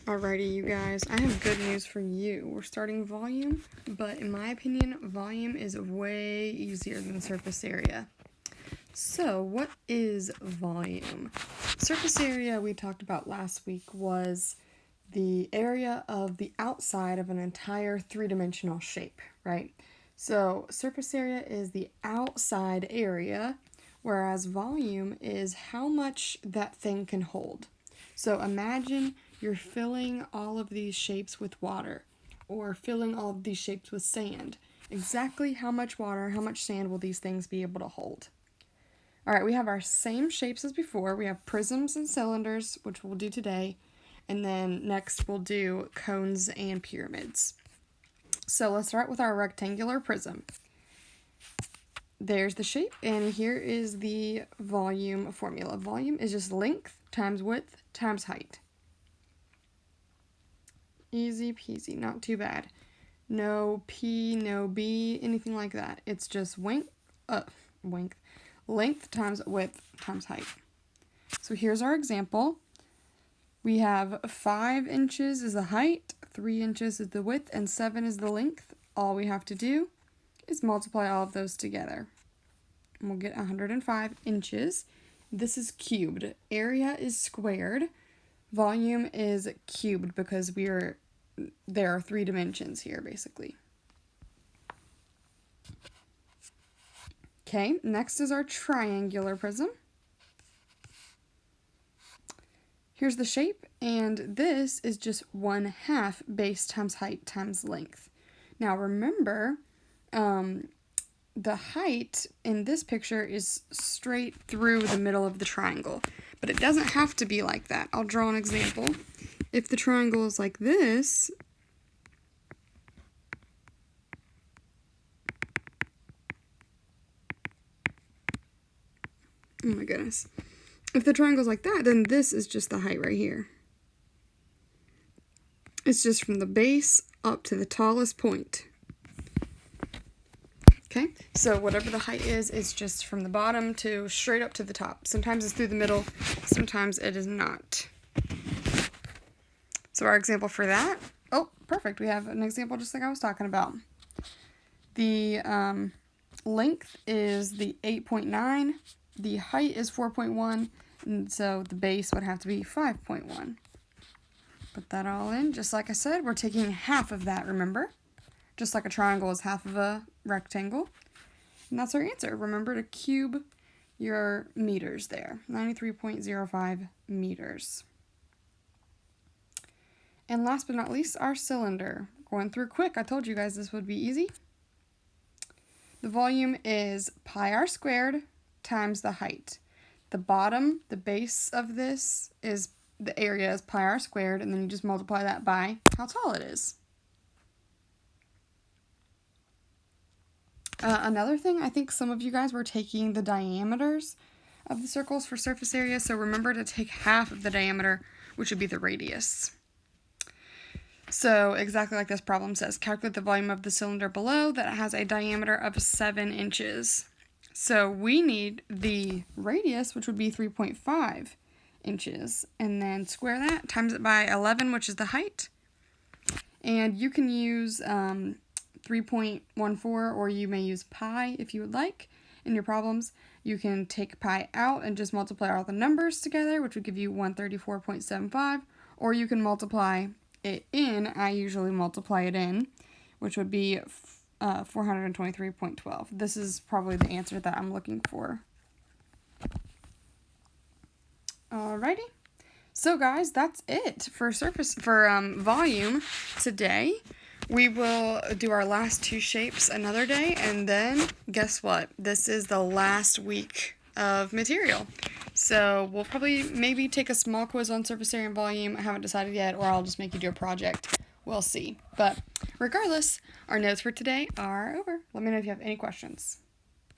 Alrighty, you guys, I have good news for you. We're starting volume, but in my opinion, volume is way easier than surface area. So, what is volume? Surface area we talked about last week was the area of the outside of an entire three-dimensional shape, right? So, surface area is the outside area, whereas volume is how much that thing can hold. So, imagine you're filling all of these shapes with water, or filling all of these shapes with sand. Exactly how much water, how much sand will these things be able to hold? Alright, we have our same shapes as before. We have prisms and cylinders, which we'll do today, and then next we'll do cones and pyramids. So let's start with our rectangular prism. There's the shape, and here is the volume formula. Volume is just length times width times height. Easy peasy, not too bad. No P, no B, anything like that. It's just length times width times height. So here's our example. We have 5 inches is the height, 3 inches is the width, and 7 is the length. All we have to do is multiply all of those together. And we'll get 105 inches. This is cubed. Area is squared. Volume is cubed because there are 3 dimensions here, basically. Okay, next is our triangular prism. Here's the shape, and this is just 1/2 base times height times length. Now remember, the height in this picture is straight through the middle of the triangle, but it doesn't have to be like that. I'll draw an example. If the triangle is like this, oh my goodness. If the triangle is like that, then this is just the height right here. It's just from the base up to the tallest point. Okay, so whatever the height is, it's just from the bottom to straight up to the top. Sometimes it's through the middle, sometimes it is not. So our example for that, oh, perfect. We have an example just like I was talking about. The length is the 8.9, the height is 4.1, and so the base would have to be 5.1. Put that all in. Just like I said, we're taking half of that, remember? Just like a triangle is half of a rectangle. And that's our answer. Remember to cube your meters there. 93.05 meters. And last but not least, our cylinder. Going through quick. I told you guys this would be easy. The volume is pi r squared times the height. The bottom, the base of this is, the area is pi r squared, and then you just multiply that by how tall it is. Another thing, I think some of you guys were taking the diameters of the circles for surface area, so remember to take half of the diameter, which would be the radius. So exactly like this problem says, calculate the volume of the cylinder below that has a diameter of 7 inches. So we need the radius, which would be 3.5 inches, and then square that, times it by 11, which is the height. And you can use 3.14, or you may use pi if you would like in your problems. You can take pi out and just multiply all the numbers together, which would give you 134.75, or you can multiply it in. I usually multiply it in, which would be 423.12. This is probably the answer that I'm looking for. Alrighty. So guys, that's it for volume today. We will do our last 2 shapes another day, and then guess what? This is the last week of material. So we'll probably maybe take a small quiz on surface area and volume. I haven't decided yet, or I'll just make you do a project. We'll see. But regardless, our notes for today are over. Let me know if you have any questions.